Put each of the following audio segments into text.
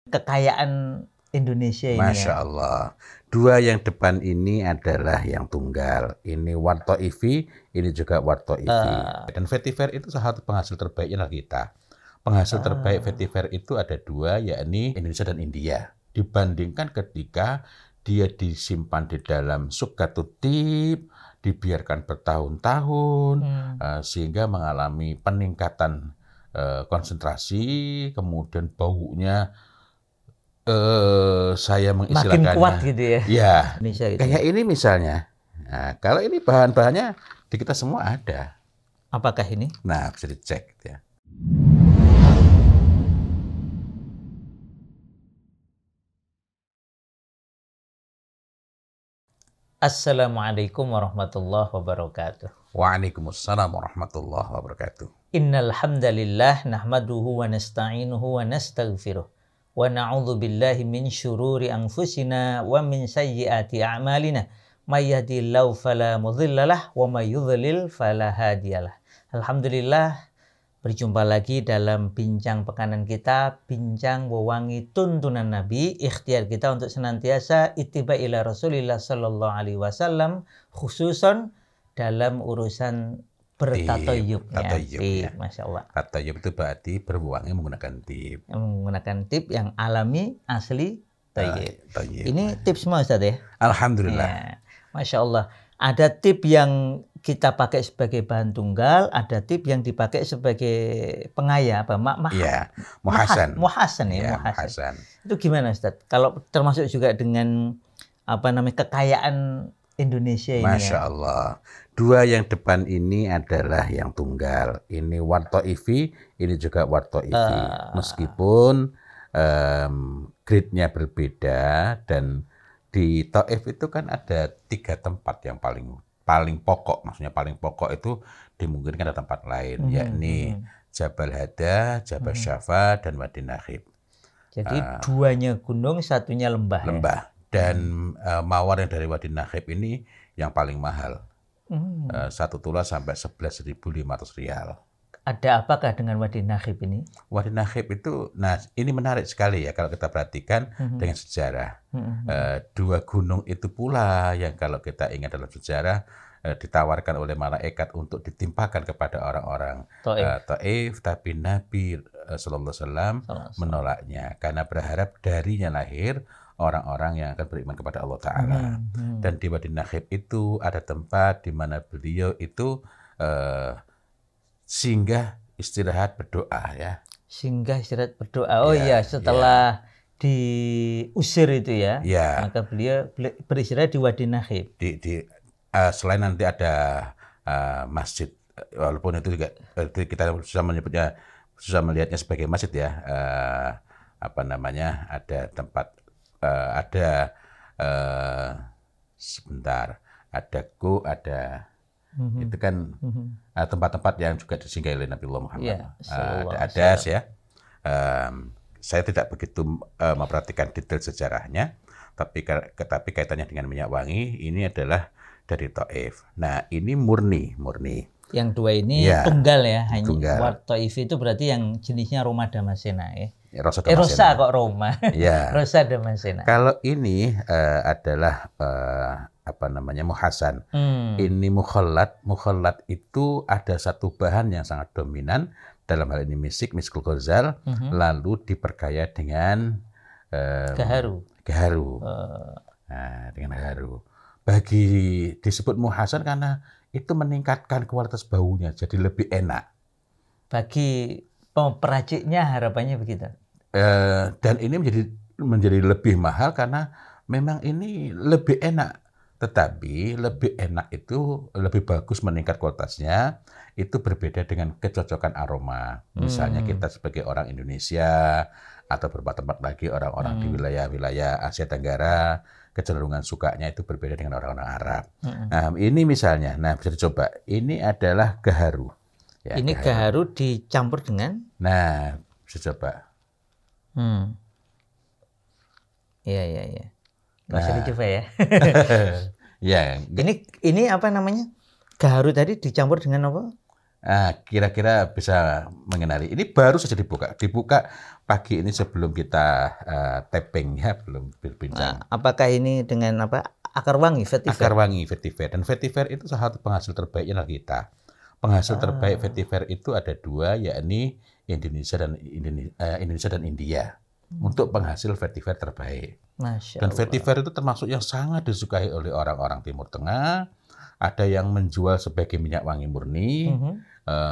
kekayaan Indonesia ini. Masya Allah. Dua yang depan ini adalah yang tunggal. Ini Warto IV, ini juga Warto IV. Dan vetiver itu salah satu penghasil terbaiknya kita. Penghasil terbaik vetiver itu ada dua, yakni Indonesia dan India. Dibandingkan ketika dia disimpan di dalam subkatutip, dibiarkan bertahun-tahun, sehingga mengalami peningkatan konsentrasi, kemudian baunya saya mengistilahkannya makin kuat gitu ya. Ya, Indonesia gitu. Kayak ini misalnya. Nah, kalau ini bahan-bahannya di kita semua ada. Apakah ini? Nah, bisa dicek gitu ya. Assalamualaikum warahmatullahi wabarakatuh. Waalaikumsalam warahmatullahi wabarakatuh. Innal hamdalillah nahmaduhu wa nasta'inuhu wa nastaghfiruh. Wa na'udzu billahi min syururi anfusina wa min sayyiati a'malina. May yahdihillahu fala mudhillalah wa may yudhlil fala hadiyalah. Alhamdulillah, berjumpa lagi dalam bincang pekanan kita, bincang wewangi tuntunan Nabi, ikhtiar kita untuk senantiasa ittiba ila Rasulillah sallallahu alaihi wasallam, khususon dalam urusan bertatoyub. Ya. Masya Allah. Tatoyub itu berarti berwangi menggunakan tip. Menggunakan tip yang alami, asli, tayyib. Ini Ya. tips semua Ustaz ya? Alhamdulillah. Ya. Masya Allah. Ada tip yang kita pakai sebagai bahan tunggal, ada tip yang dipakai sebagai pengaya, apa? Iya, muhasan. Muhasan ya, muhasan. Itu gimana Ustaz? Kalau termasuk juga dengan kekayaan Indonesia ini. Masya Allah. Dua yang depan ini adalah yang tunggal. Ini Warto IV, ini juga Warto IV. Meskipun grade-nya berbeda, dan di Taif itu kan ada 3 tempat yang paling pokok. Maksudnya paling pokok itu dimungkinkan ada tempat lain, yakni Jabal Hada, Jabal Syafa, dan Wadi Nakhib. Jadi duanya gunung, satunya lembah. Lembah. Dan mawar yang dari Wadi Nakhib ini yang paling mahal. 1 tulah sampai 11.500 rial. Ada apakah dengan Wadi Nakhib ini? Wadi Nakhib itu, nah ini menarik sekali ya kalau kita perhatikan dengan sejarah. 2 gunung itu pula yang kalau kita ingat dalam sejarah ditawarkan oleh malaikat untuk ditimpakan kepada orang-orang Taif, tapi Nabi Sallallahu Alaihi Wasallam menolaknya karena berharap darinya lahir orang-orang yang akan beriman kepada Allah Ta'ala. Dan di Wadi Nakhib itu ada tempat di mana beliau itu singgah istirahat berdoa ya. Singgah istirahat berdoa. Oh iya, setelah diusir itu ya. Maka beliau beristirahat di Wadi Nakhib. Selain nanti ada masjid, walaupun itu juga kita susah menyebutnya, susah melihatnya sebagai masjid ya. Ada tempat, sebentar, ada itu kan tempat-tempat yang juga disinggahi oleh Nabi Muhammad. Ada adas ya. Saya tidak begitu memperhatikan detail sejarahnya, tapi kaitannya dengan minyak wangi ini adalah dari Taif. Nah, ini murni. Yang dua ini tunggal ya, hanya tunggal. Warto IV itu berarti yang jenisnya Roma Damascena ya. Rosa kok Roma. Ya. Rosa Damascena. Kalau ini adalah muhasan. Ini mukhallat. Mukhallat itu ada satu bahan yang sangat dominan, dalam hal ini miskul ghazal, lalu diperkaya dengan gaharu. Nah, dengan gaharu. Disebut muhasan karena itu meningkatkan kualitas baunya, jadi lebih enak. Bagi peraciknya harapannya begitu. Dan ini menjadi lebih mahal karena memang ini lebih enak. Tetapi lebih enak itu lebih bagus, meningkat kualitasnya, itu berbeda dengan kecocokan aroma. Misalnya kita sebagai orang Indonesia atau beberapa tempat lagi orang-orang di wilayah-wilayah Asia Tenggara, kecenderungan sukanya itu berbeda dengan orang-orang Arab. Nah, ini misalnya, bisa dicoba. Ini adalah gaharu. Ya, ini gaharu dicampur dengan? Nah, bisa coba. Iya. Nggak usah dicoba ya. Ya. Ini apa namanya? Gaharu tadi dicampur dengan apa? Kira-kira bisa mengenali. Ini baru saja dibuka pagi ini sebelum kita tapping ya, belum berbincang. Apakah ini dengan apa? Akar wangi, vetiver. Akar wangi, vetiver. Dan vetiver itu salah satu penghasil terbaiknya kita. Penghasil terbaik vetiver itu ada dua, yakni Indonesia dan India. Untuk penghasil vetiver terbaik. Masya Dan Allah. vetiver itu termasuk yang sangat disukai oleh orang-orang Timur Tengah. Ada yang menjual sebagai minyak wangi murni,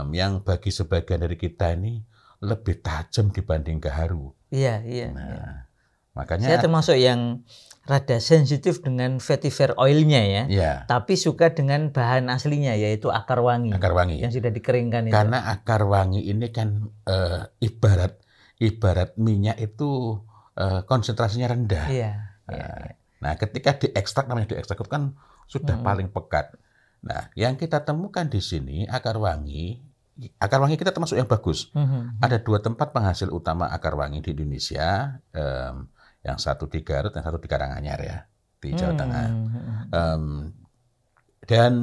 yang bagi sebagian dari kita ini lebih tajam dibanding gaharu. Iya. Makanya saya termasuk yang rada sensitif dengan vetiver oilnya ya. Iya. Tapi suka dengan bahan aslinya yaitu akar wangi. Akar wangi. Yang sudah dikeringkan itu. Karena akar wangi ini kan ibarat minyak itu konsentrasinya rendah. Iya. Nah, ketika diekstrak, namanya diekstrak itu kan sudah paling pekat. Nah, yang kita temukan di sini akar wangi kita termasuk yang bagus. Ada dua tempat penghasil utama akar wangi di Indonesia, yang satu di Garut, yang satu di Karanganyar ya, di Jawa Tengah. Dan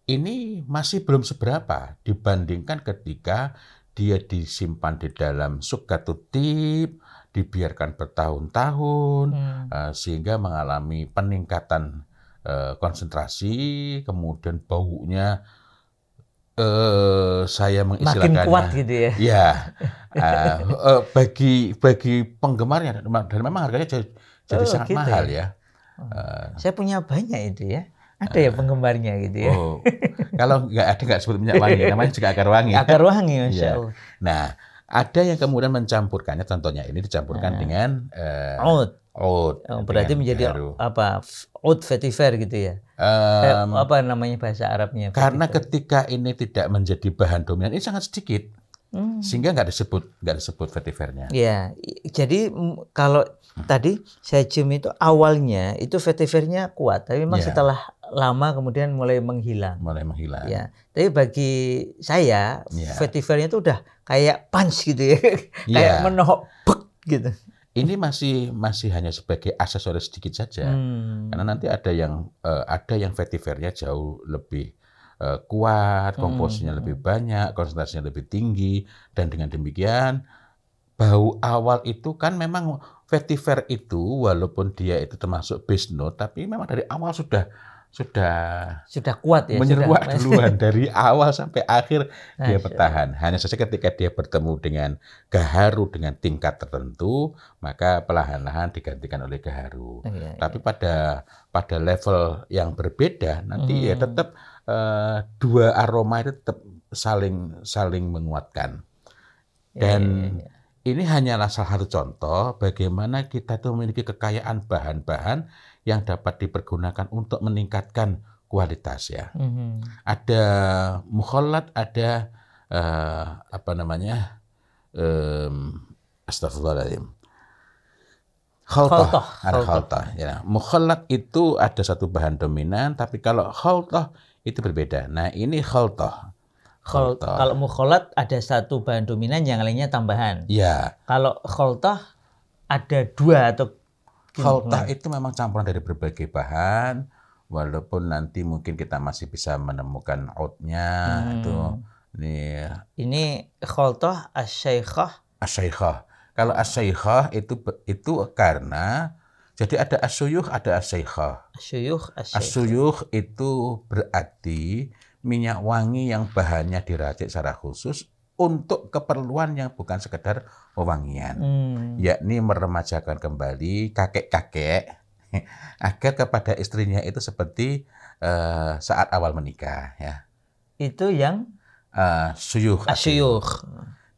ini masih belum seberapa dibandingkan ketika dia disimpan di dalam sukatutip, dibiarkan bertahun-tahun, sehingga mengalami peningkatan konsentrasi, kemudian baunya saya mengistilahkannya makin kuat gitu ya. Ya, bagi penggemarnya dan memang harganya jadi sangat gitu mahal ya. Saya punya banyak itu ya. Ada ya penggemarnya gitu ya. Kalau nggak sebut minyak wangi, namanya juga akar wangi. Akar wangi, Masya Allah. Nah, ada yang kemudian mencampurkannya, contohnya ini dicampurkan dengan oud. Berarti menjadi gaharu. apa? Oud vetiver gitu ya. Apa namanya bahasa Arabnya? Karena ketika ini tidak menjadi bahan dominan, ini sangat sedikit. Sehingga nggak disebut vetivernya. Ya, jadi kalau tadi saya cium itu awalnya itu vetivernya kuat, tapi memang setelah lama kemudian mulai menghilang. Ya, tapi bagi saya vetivernya itu udah kayak punch gitu ya, kayak menohok gitu. Ini masih hanya sebagai aksesoris sedikit saja, karena nanti ada yang vetivernya jauh lebih kuat, komposisinya lebih banyak, konsentrasinya lebih tinggi, dan dengan demikian bau awal itu kan memang vetiver itu walaupun dia itu termasuk base note, tapi memang dari awal sudah kuat ya, menyeruak duluan dari awal sampai akhir dia bertahan. Hanya saja ketika dia bertemu dengan gaharu dengan tingkat tertentu, maka perlahan-lahan digantikan oleh gaharu. Tapi pada level yang berbeda nanti ya tetap dua aroma itu tetap saling menguatkan. Dan ini hanyalah salah satu contoh bagaimana kita itu memiliki kekayaan bahan-bahan yang dapat dipergunakan untuk meningkatkan kualitas ya. Ada mukhallat, ada astagfirullahaladzim. Khaltah. Ada khaltah. Ya. Mukhallat itu ada satu bahan dominan, tapi kalau khaltah itu berbeda. Nah, ini khaltah. Kalau mukhallat ada satu bahan dominan, yang lainnya tambahan. Ya. Kalau khaltah ada dua atau khaltah itu memang campuran dari berbagai bahan, walaupun nanti mungkin kita masih bisa menemukan oudnya itu. Ini khaltah as-syaikhah. As-syaikhah. Kalau as-syaikhah itu karena jadi ada as-syuyukh, ada as-syaikhah. As-syuyukh itu berarti minyak wangi yang bahannya diracik secara khusus untuk keperluan yang bukan sekedar wewangian, yakni meremajakan kembali kakek-kakek agar kepada istrinya itu seperti saat awal menikah. Ya. Itu yang syuyukh.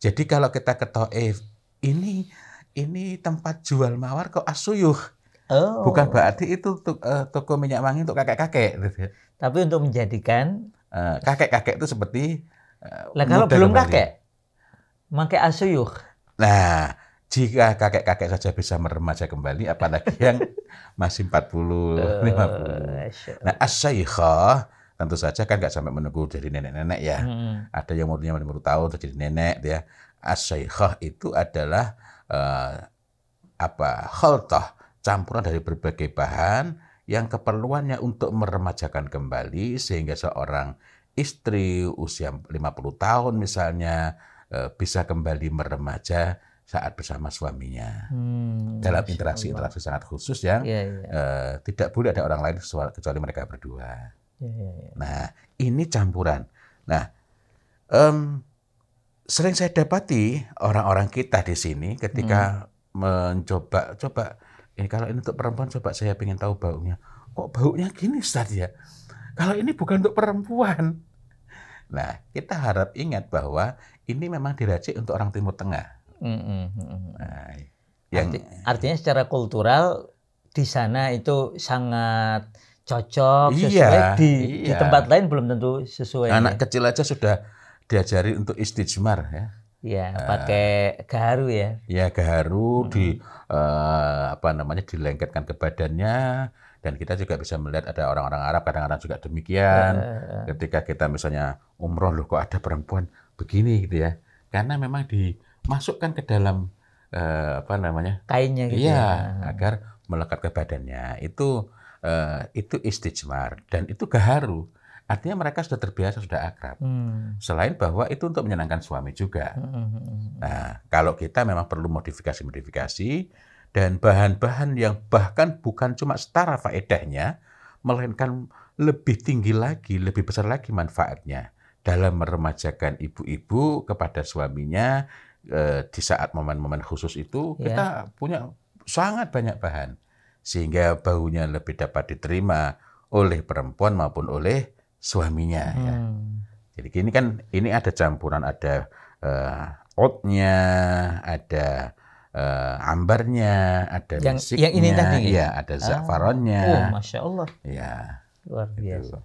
Jadi kalau kita ke Thaif, ini tempat jual mawar kok as-syuyukh. Bukan berarti itu toko minyak wangi untuk kakek-kakek. Tapi untuk menjadikan kakek-kakek itu seperti kalau belum kakek, pakai as-syuyukh. Nah, jika kakek-kakek saja bisa meremaja kembali, apalagi yang masih 40, 50. Nah, as-syaikhah tentu saja kan nggak sampai menunggu jadi nenek-nenek ya. Ada yang umurnya 50 tahun jadi nenek ya. As-syaikhah itu adalah khaltah, campuran dari berbagai bahan yang keperluannya untuk meremajakan kembali sehingga seorang istri usia 50 tahun misalnya bisa kembali meremaja saat bersama suaminya. Dalam interaksi-interaksi sangat khusus yang tidak boleh ada orang lain kecuali mereka berdua. Nah, ini campuran. Nah, sering saya dapati orang-orang kita di sini ketika coba ini kalau ini untuk perempuan, coba saya ingin tahu baunya. Kok baunya gini, Ustaz ya? Kalau ini bukan untuk perempuan. Nah, kita harap ingat bahwa ini memang diracik untuk orang Timur Tengah. Nah, artinya secara kultural di sana itu sangat cocok, sesuai. Di tempat lain belum tentu sesuai. Anak kecil aja sudah diajari untuk istijmar ya. Ya, pakai gaharu ya. Ya, gaharu dilengketkan ke badannya, dan kita juga bisa melihat ada orang-orang Arab kadang-kadang juga demikian. Ketika kita misalnya umroh, loh kok ada perempuan begini gitu ya. Karena memang dimasukkan ke dalam kainnya gitu. Iya, agar melekat ke badannya. Itu istijmar dan itu gaharu. Artinya mereka sudah terbiasa, sudah akrab. Selain bahwa itu untuk menyenangkan suami juga. Nah, kalau kita memang perlu modifikasi-modifikasi dan bahan-bahan yang bahkan bukan cuma setara faedahnya, melainkan lebih tinggi lagi, lebih besar lagi manfaatnya dalam meremajakan ibu-ibu kepada suaminya di saat momen-momen khusus itu. Kita punya sangat banyak bahan sehingga baunya lebih dapat diterima oleh perempuan maupun oleh suaminya. Ya. Jadi ini ada campuran, ada oatnya, ada ambarnya, ada misiknya, yang ini tadi, ya, ada zafaronnya. Masya Allah. Ya, luar biasa.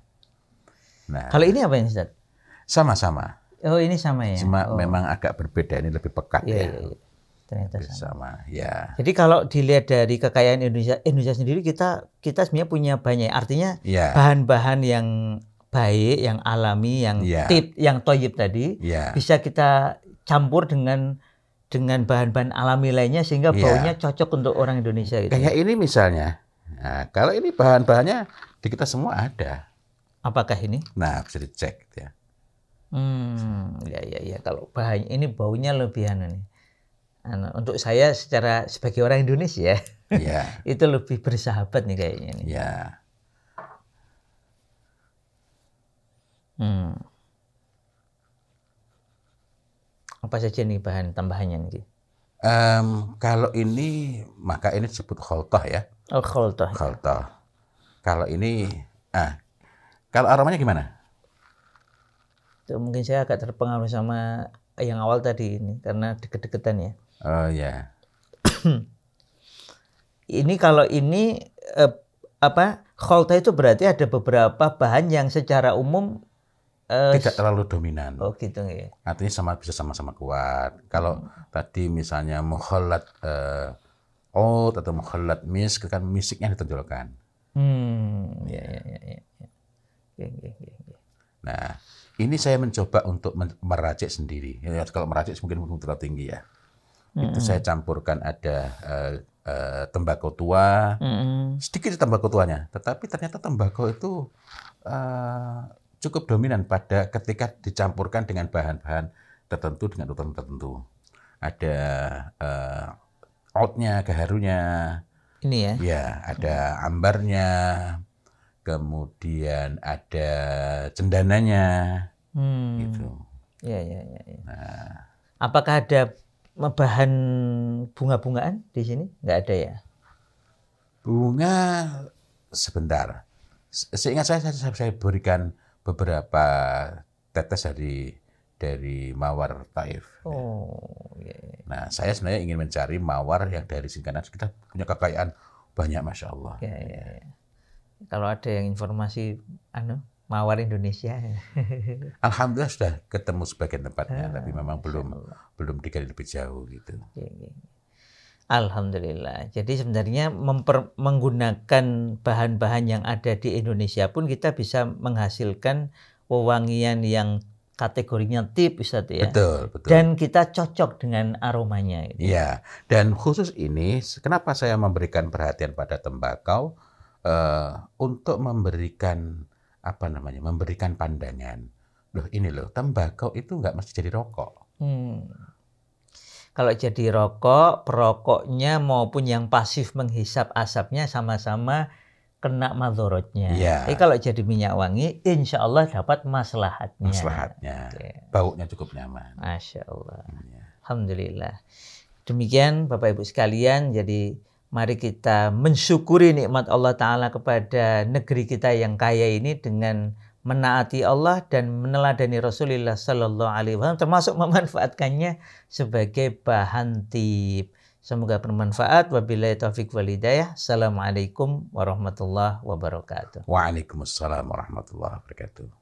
Nah, kalau ini apa yang Ustaz? Sama-sama. Oh, ini sama ya. Cuma memang agak berbeda, ini lebih pekat ya. Ternyata sama. Ya. Jadi kalau dilihat dari kekayaan Indonesia sendiri, kita sebenarnya punya banyak. Artinya bahan-bahan yang baik, yang alami, yang yang thayyib tadi bisa kita campur dengan bahan-bahan alami lainnya sehingga baunya cocok untuk orang Indonesia gitu. Kayak ini misalnya. Nah, kalau ini bahan-bahannya di kita semua ada. Apakah ini? Nah, bisa dicek ya. Ya. Kalau bahan ini baunya lebih nih. Untuk saya sebagai orang Indonesia itu lebih bersahabat nih kayaknya nih. Ya. Apa saja nih bahan tambahannya nih? Kalau ini maka ini disebut kholtoh ya. Oh, kholtoh. Kalau ini, kalau aromanya gimana? Itu mungkin saya agak terpengaruh sama yang awal tadi ini karena deket-deketan ya. Oh ya. Ini kalau ini kholtoh itu berarti ada beberapa bahan yang secara umum tidak terlalu dominan. Oh gitu ya. Artinya bisa sama-sama kuat. Kalau tadi misalnya mukhallat oat atau mukhallat misk, kan misiknya ditonjolkan. Ya. Nah, ini saya mencoba untuk meracik sendiri. Ya, kalau meracik mungkin terlalu tinggi ya. Itu saya campurkan ada tembakau tua, sedikit tembakau tuanya. Tetapi ternyata tembakau itu cukup dominan ketika dicampurkan dengan bahan-bahan tertentu dengan urutan tertentu. Ada oatnya, gaharunya. Ini ya? Ya, ada ambarnya. Kemudian ada cendananya. Gitu. Ya. Nah, apakah ada bahan bunga-bungaan di sini? Nggak ada ya? Bunga sebentar. Seingat saya berikan beberapa tetes dari mawar Taif. Nah, saya sebenarnya ingin mencari mawar yang dari sini karena kita punya kekayaan banyak, masya Allah. Ya. Kalau ada yang informasi mawar Indonesia, alhamdulillah sudah ketemu sebagian tempatnya, tapi memang belum digali lebih jauh gitu. Alhamdulillah. Jadi sebenarnya menggunakan bahan-bahan yang ada di Indonesia pun kita bisa menghasilkan wewangian yang kategorinya tip, Ustaz ya. Betul. Dan kita cocok dengan aromanya. Gitu. Iya. Dan khusus ini, kenapa saya memberikan perhatian pada tembakau untuk memberikan memberikan pandangan Loh ini loh, tembakau itu nggak mesti jadi rokok. Kalau jadi rokok, perokoknya maupun yang pasif menghisap asapnya sama-sama kena madorotnya. Iya. Tapi kalau jadi minyak wangi, insya Allah dapat maslahatnya. Maslahatnya. Baunya cukup nyaman. Masya Allah. Ya. Alhamdulillah. Demikian Bapak Ibu sekalian, jadi mari kita mensyukuri nikmat Allah Ta'ala kepada negeri kita yang kaya ini dengan menaati Allah dan meneladani Rasulullah Sallallahu Alaihi Wasallam, termasuk memanfaatkannya sebagai bahan tip. Semoga bermanfaat. Wabillahi taufiq wal hidayah. Assalamualaikum warahmatullahi wabarakatuh. Waalaikumsalam warahmatullahi wabarakatuh.